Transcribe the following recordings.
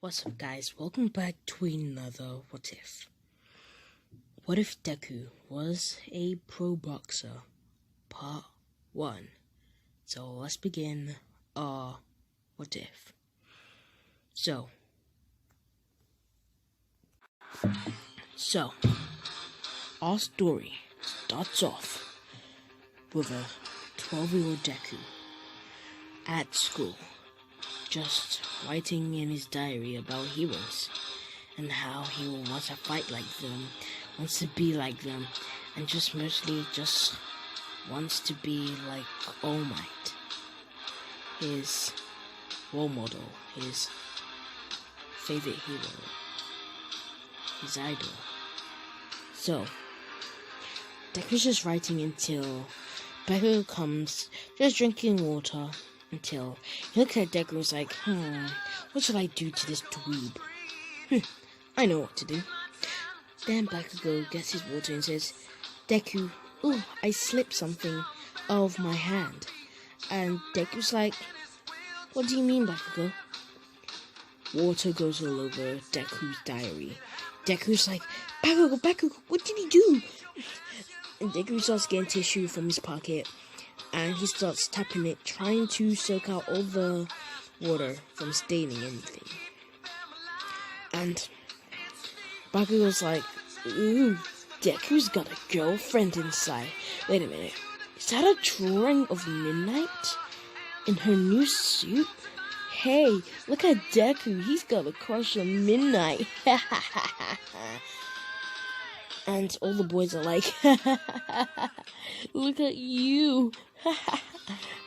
What's up, guys? Welcome back to another What If. What if Deku was a pro boxer? Part 1. So let's begin our What If. So, our story starts off with a 12-year-old Deku at school, just writing in his diary about heroes and how he wants to fight like them, wants to be like them, and just mostly just wants to be like All Might, his role model, his favorite hero, his idol. So, Deku's just writing until Deku comes, just drinking water, until he looks at Deku and is like, what should I do to this dweeb? I know what to do. Then Bakugo gets his water and says, Deku, ooh, I slipped something out of my hand. And Deku's like, what do you mean, Bakugo? Water goes all over Deku's diary. Deku's like, Bakugo, what did he do? And Deku starts getting tissue from his pocket, and he starts tapping it, trying to soak out all the water from staining anything. And Bakugo's like, ooh, Deku's got a girlfriend inside. Wait a minute, is that a drawing of Midnight in her new suit? Hey, look at Deku, he's got a crush on Midnight. And all the boys are like, look at you.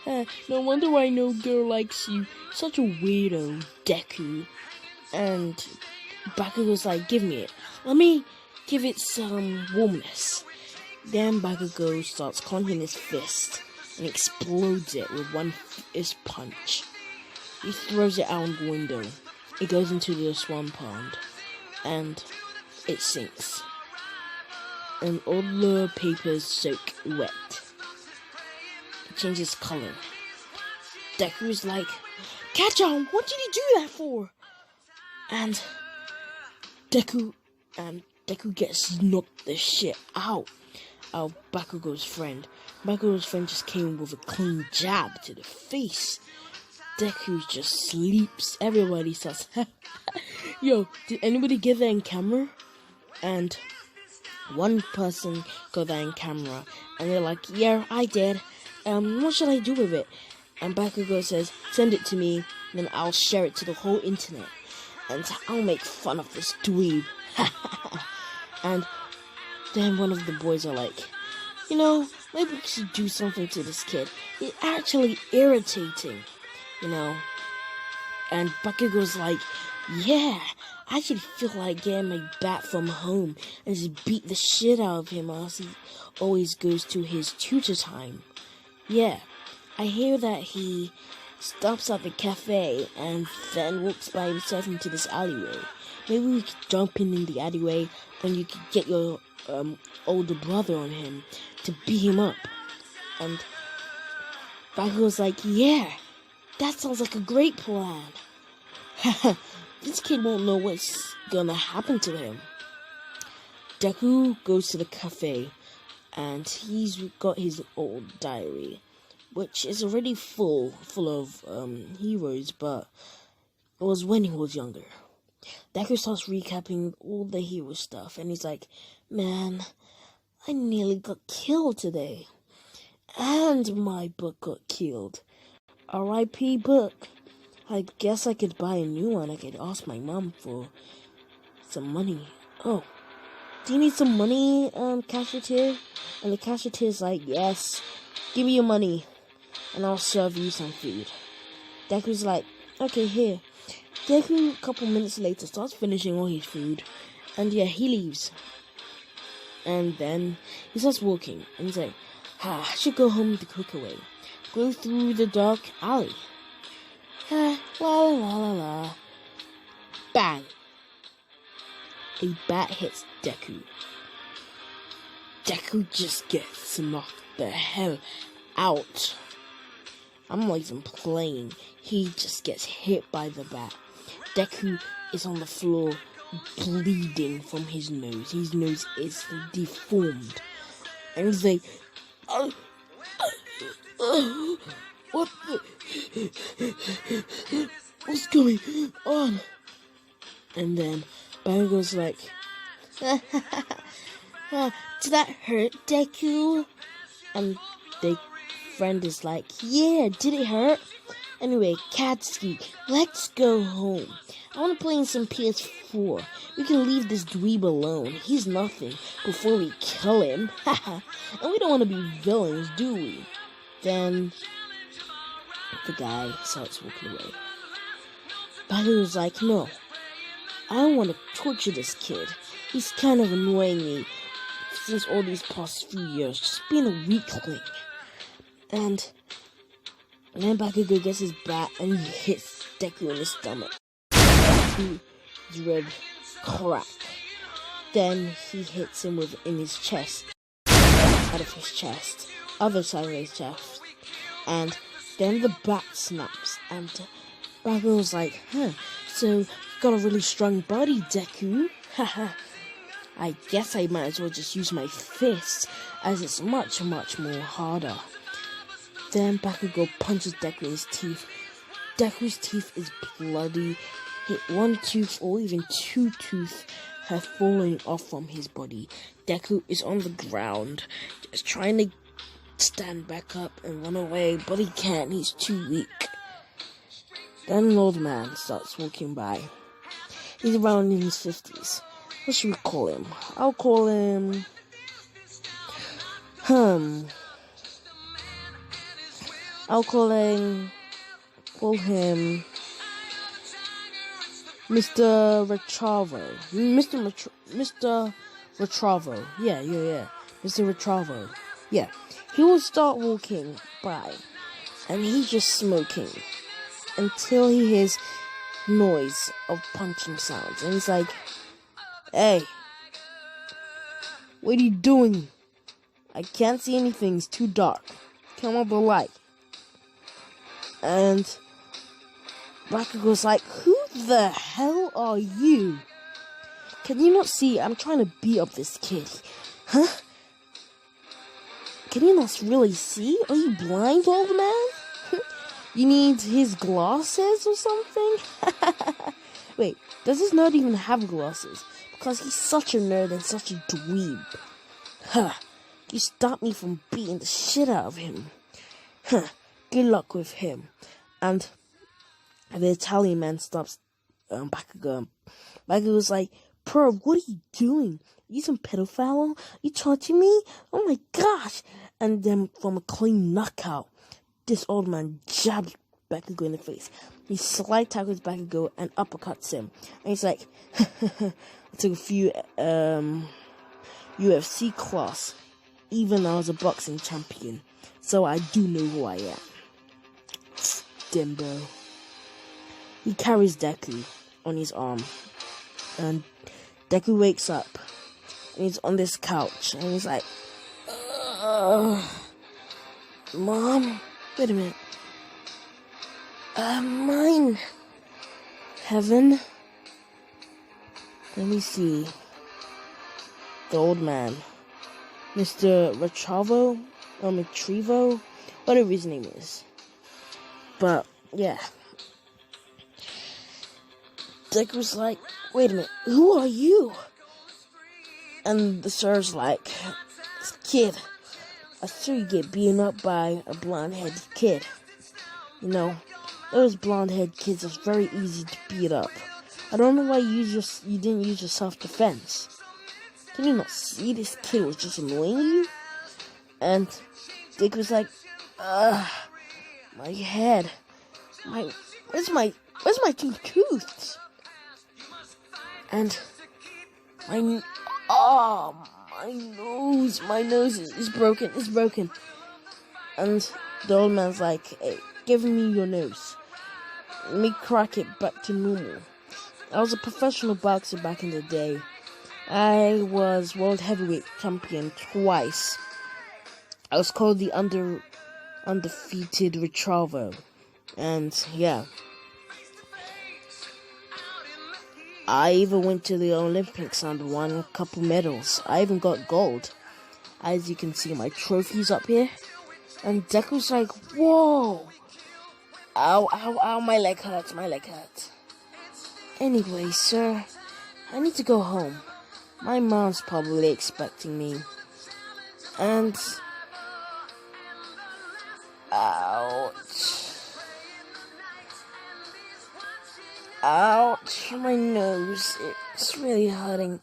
No wonder why no girl likes you. Such a weirdo, Deku. And Bakugo's like, give me it. Let me give it some warmness. Then Bakugo starts clenching his fist and explodes it with one fist punch. He throws it out the window. It goes into the swan pond, and it sinks. And all the papers soak wet. It changes color. Deku's like, Ketchum, what did you do that for? And Deku gets knocked the shit out of Bakugo's friend. Bakugo's friend just came with a clean jab to the face. Deku just sleeps. Everybody starts, yo, did anybody get that in camera? And one person got that in camera, and they're like, yeah, I did. What should I do with it? And Bakugo says, send it to me, then I'll share it to the whole internet, and I'll make fun of this dweeb. And then one of the boys are like, you know, maybe we should do something to this kid. He's actually irritating, you know. And Bakugo's like, yeah, I should feel like getting my bat from home and just beat the shit out of him as he always goes to his tutor time. Yeah, I hear that he stops at the cafe and then walks by himself into this alleyway. Maybe we could jump in the alleyway and you could get your older brother on him to beat him up. And Bakugo's like, yeah, that sounds like a great plan. This kid won't know what's gonna happen to him. Deku goes to the cafe, and he's got his old diary, which is already full of heroes, but it was when he was younger. Deku starts recapping all the hero stuff, and he's like, man, I nearly got killed today. And my book got killed. R.I.P. book. I guess I could buy a new one. I could ask my mom for some money. Oh, do you need some money, cashier? And the cashier's like, yes, give me your money, and I'll serve you some food. Deku's like, okay, here. Deku, a couple minutes later, starts finishing all his food, and yeah, he leaves. And then he starts walking, and he's like, I should go home the quicker way. Go through the dark alley. La la la la la. Bang! A bat hits Deku. Deku just gets knocked the hell out. I'm not even playing. He just gets hit by the bat. Deku is on the floor, bleeding from his nose. His nose is deformed. And he's like, what the... What's going on? And then Bakugo's like, did that hurt, Deku? And the friend is like, yeah, did it hurt? Anyway, Katsuki, let's go home. I want to play in some PS4. We can leave this dweeb alone. He's nothing before we kill him. And we don't want to be villains, do we? Then the guy starts walking away. Bakugo's like, no, I don't want to torture this kid. He's kind of annoying me since all these past few years, just being a weakling. And then Bakugo gets his bat and he hits Deku in his stomach. His rib crack. Then he hits him in his chest, out of his chest, other side of his chest, and then the bat snaps. And Bakugo's like, so you got a really strong body, Deku. Haha. I guess I might as well just use my fist, as it's much, much more harder. Then Bakugo punches Deku in his teeth. Deku's teeth is bloody. One tooth or even two teeth have fallen off from his body. Deku is on the ground, just trying to stand back up and run away, but he can't. He's too weak. Then an old man starts walking by. He's around in his 50s. What should we call him? I'll call him... I'll call him Mr. Retravo. Mr. Retravo. Yeah. Mr. Retravo. Yeah. He will start walking by, and he's just smoking until he hears noise of punching sounds, and he's like, hey, what are you doing? I can't see anything, it's too dark. Come on the light. And Bakugo's like, who the hell are you? Can you not see? I'm trying to beat up this kid. Huh? Can you not really see? Are you blind, old man? You need his glasses or something? Wait, does this nerd even have glasses? Because he's such a nerd and such a dweeb. Huh. You stopped me from beating the shit out of him. Huh. Good luck with him. And the Italian man stops Bakugo. Bakugo's like, bro, what are you doing? Are you some pedophile? Are you touching me? Oh my gosh. And then from a clean knockout, this old man jabs Bakugo in the face. He slide tackles Bakugo and uppercuts him. And he's like, I took a few UFC class. Even I was a boxing champion. So I do know who I am. Dimbo. He carries Deku on his arm. And Deku wakes up. And he's on this couch. And he's like, Mom? Wait a minute. Mine. Heaven? Let me see. The old man. Mr. Retravo? Or Retrivo? Whatever his name is. But, yeah. Deku's like, wait a minute, who are you? And the sir's like, kid, I saw you get beaten up by a blonde-headed kid. You know, those blonde-headed kids are very easy to beat up. I don't know why you didn't use your self-defense. Can you not see this kid was just annoying you? And Deku's like, my head. Where's my two tooths? And my nose is broken. It's broken. And the old man's like, hey, give me your nose. Let me crack it back to normal. I was a professional boxer back in the day. I was world heavyweight champion twice. I was called the undefeated Retravo. And yeah. I even went to the Olympics and won a couple medals. I even got gold. As you can see, my trophies up here. And Deku's like, whoa! Ow, ow, ow, my leg hurts, my leg hurts. Anyway, sir, I need to go home. My mom's probably expecting me. And... ouch. Ouch, my nose. It's really hurting.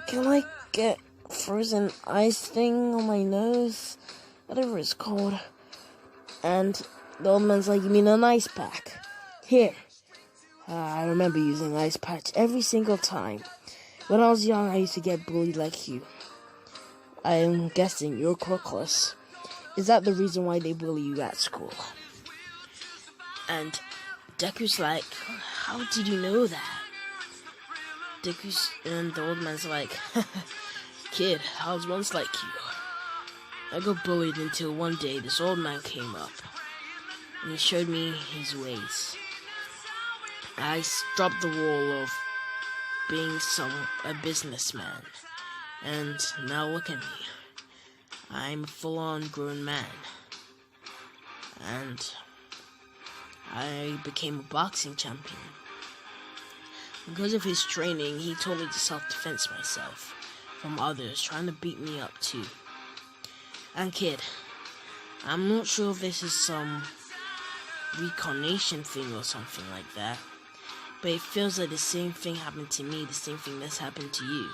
Can I get frozen ice thing on my nose? Whatever it's called. And the old man's like, you mean an ice pack? Here. I remember using ice patch every single time. When I was young, I used to get bullied like you. I am guessing you're quirkless. Is that the reason why they bully you at school? And Deku's like, how did you know that? And the old man's like, kid, I was once like you. I got bullied until one day this old man came up and he showed me his ways. I dropped the wall of being a businessman, and now look at me. I'm a full-on grown man, and I became a boxing champion. Because of his training, he taught me to self-defense myself from others trying to beat me up too. And kid, I'm not sure if this is some reincarnation thing or something like that, but it feels like the same thing happened to me, the same thing that's happened to you.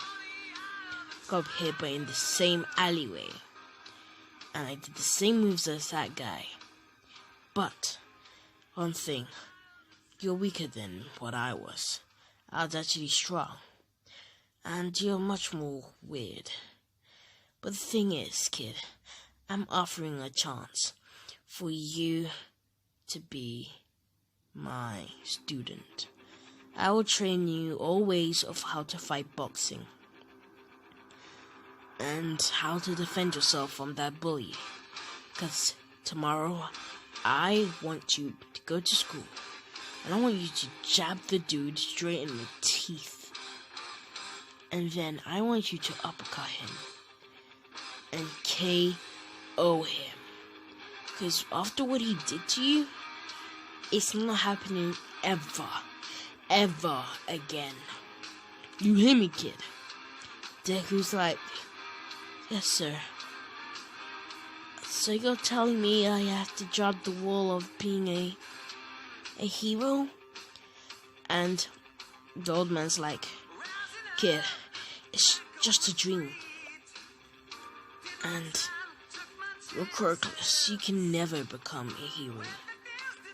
Got hit by in the same alleyway, and I did the same moves as that guy. But one thing, you're weaker than what I was. I was actually strong, and you're much more weird. But the thing is, kid, I'm offering a chance for you to be my student. I will train you all ways of how to fight boxing and how to defend yourself from that bully. Because tomorrow, I want you to go to school and I want you to jab the dude straight in the teeth. And then I want you to uppercut him and KO him. Because after what he did to you, it's not happening ever again. You hear me, kid? Deku's like, yes, sir. So you're telling me I have to drop the wall of being a hero? And the old man's like, kid, it's just a dream. And you're quirkless. You can never become a hero.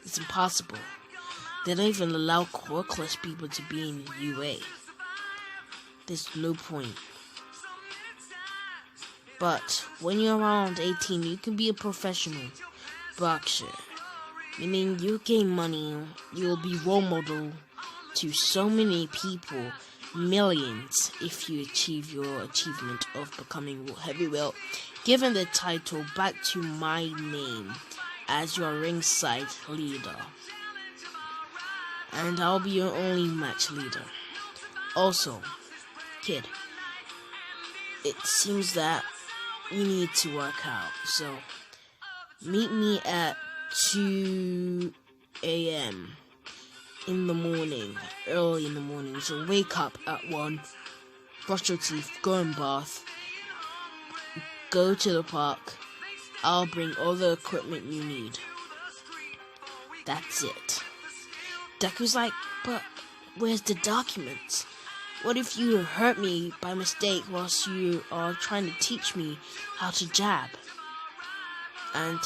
It's impossible. They don't even allow quirkless people to be in UA. There's no point. But when you're around 18, you can be a professional boxer. Meaning you gain money, you'll be role model to so many people, millions, if you achieve your achievement of becoming heavyweight. Given the title back to my name as your ringside leader. And I'll be your only match leader. Also, kid, it seems that you need to work out. So, meet me at 2 a.m. in the morning, early in the morning. So wake up at 1, brush your teeth, go and bath, go to the park. I'll bring all the equipment you need. That's it. Deku's like, but where's the documents? What if you hurt me by mistake whilst you are trying to teach me how to jab? And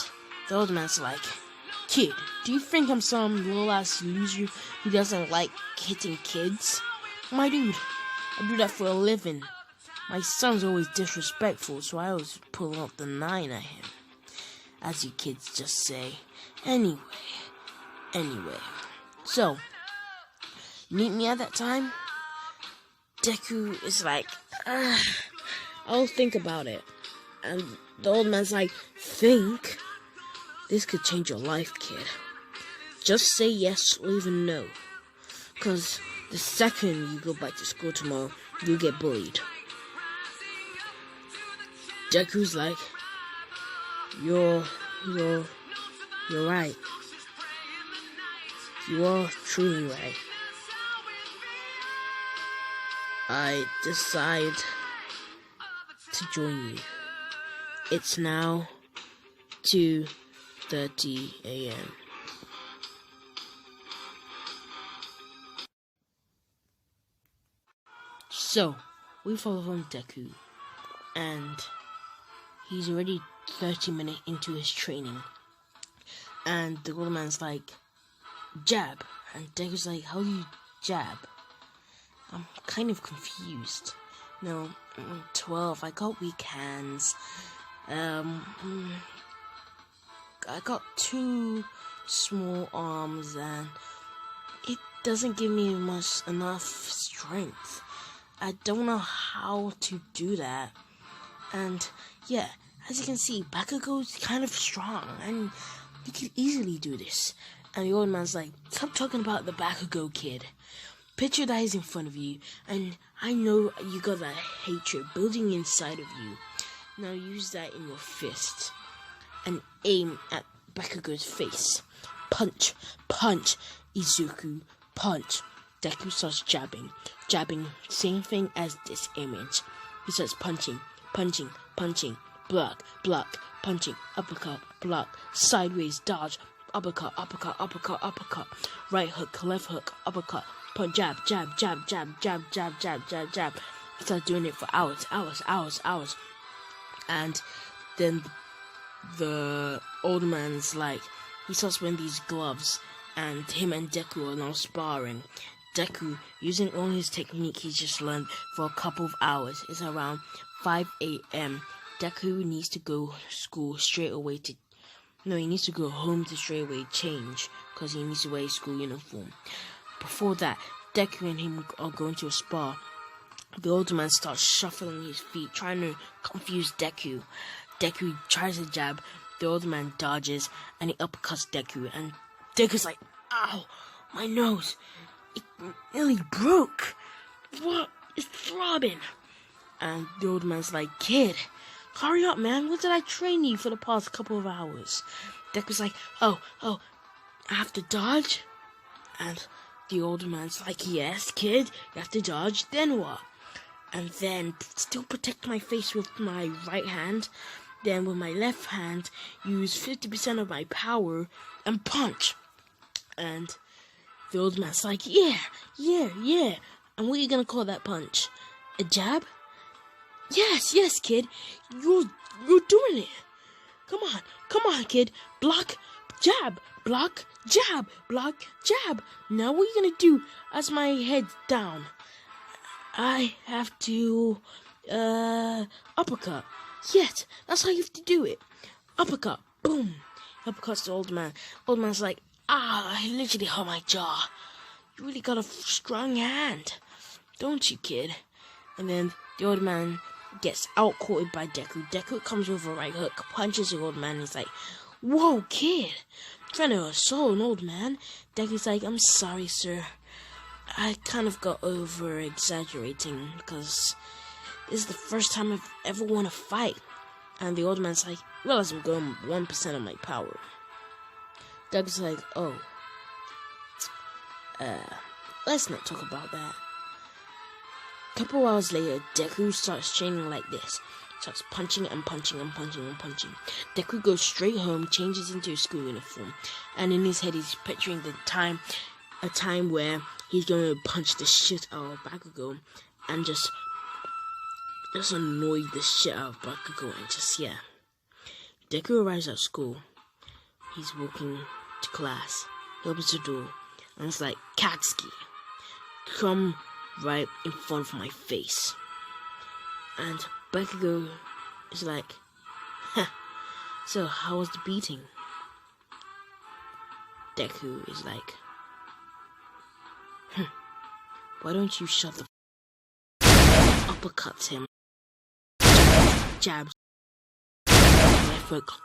the old man's like, kid, do you think I'm some little ass loser who doesn't like hitting kids? My dude, I do that for a living. My son's always disrespectful, so I always pull out the 9 at him. As you kids just say. Anyway. So, meet me at that time? Deku is like, I'll think about it. And the old man's like, think? This could change your life, kid. Just say yes or even no. Because The second you go back to school tomorrow, you'll get bullied. Deku's like, you're right. You are truly right. I decide to join you. It's now 2:30 a.m. So, we follow home Deku, and he's already 30 minutes into his training. And the old man's like, jab. And Deku's like, how do you jab? I'm kind of confused. No, 12, I got weak hands. I got 2 small arms, and it doesn't give me enough strength. I don't know how to do that. And yeah, as you can see, Bakugo's kind of strong, and you can easily do this. And the old man's like, stop talking about the Bakugo, kid. Picture that is in front of you, and I know you got that hatred building inside of you. Now use that in your fist and aim at Bakugo's face. Punch, punch, Izuku, punch. Deku starts jabbing, same thing as this image. He starts punching, block, punching, uppercut, block, sideways, dodge, uppercut, right hook, left hook, uppercut, punch, jab. He starts doing it for hours. And then the old man's like, he starts wearing these gloves, and him and Deku are now sparring. Deku, using all his technique he's just learned for a couple of hours, it's around 5 a.m. Deku needs to go to school straight away he needs to go home to straight away change, because he needs to wear his school uniform. Before that, Deku and him are going to a spa. The old man starts shuffling his feet, trying to confuse Deku. Deku tries to jab, the old man dodges, and he uppercuts Deku, and Deku's like, ow, my nose, it nearly broke. What? It's throbbing. And the old man's like, kid, hurry up, man. What did I train you for the past couple of hours? Deku's like, oh, I have to dodge? And the old man's like, yes, kid, you have to dodge, then what? And then still protect my face with my right hand. Then with my left hand, use 50% of my power and punch. And the old man's like, yeah. And what are you gonna call that punch? A jab? Yes, kid. You're doing it. Come on, kid. Block, jab, block, jab, block, jab. Now what are you gonna do as my head's down? I have to, uppercut. Yes, that's how you have to do it. Uppercut, boom. Uppercuts the old man. Old man's like, I literally hurt my jaw. You really got a strong hand, don't you, kid? And then the old man gets out-courted by Deku. Deku comes with a right hook, punches the old man. He's like, whoa, kid, trying to assault an old man. Deku's like, I'm sorry, sir. I kind of got over-exaggerating, because this is the first time I've ever won a fight. And the old man's like, realize I'm going 1% of my power. Deku's like, oh, let's not talk about that. A couple hours later, Deku starts training like this. Starts punching and punching. Deku goes straight home, changes into his school uniform, and in his head he's picturing a time where he's going to punch the shit out of Bakugo and just annoy the shit out of Bakugo and yeah. Deku arrives at school. He's walking to class. He opens the door and it's like, Katsuki, come right in front of my face. And Bakugo is like, so how was the beating? Deku is like, why don't you shut the uppercuts him, jabs, left hook,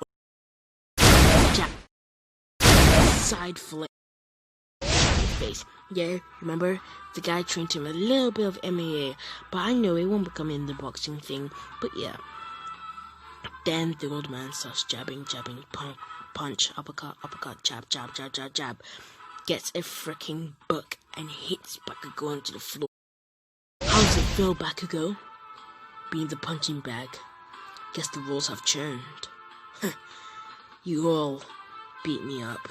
jab, side flip, face. Yeah, remember? The guy trained him a little bit of MMA, but I know it won't become in the boxing thing. But yeah. Then the old man starts jabbing, punch, uppercut, jab. Gets a freaking book and hits Bakugo onto the floor. How does it feel, Bakugo? Being the punching bag. Guess the roles have changed. You all beat me up.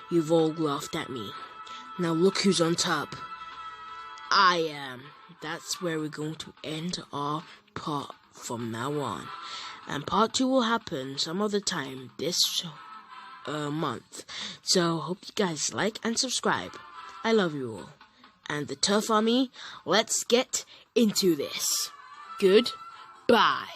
You've all laughed at me. Now look who's on top. I am. That's where we're going to end our part from now on. And part 2 will happen some other time this month. So hope you guys like and subscribe. I love you all. And the Turf Army, let's get into this. Goodbye.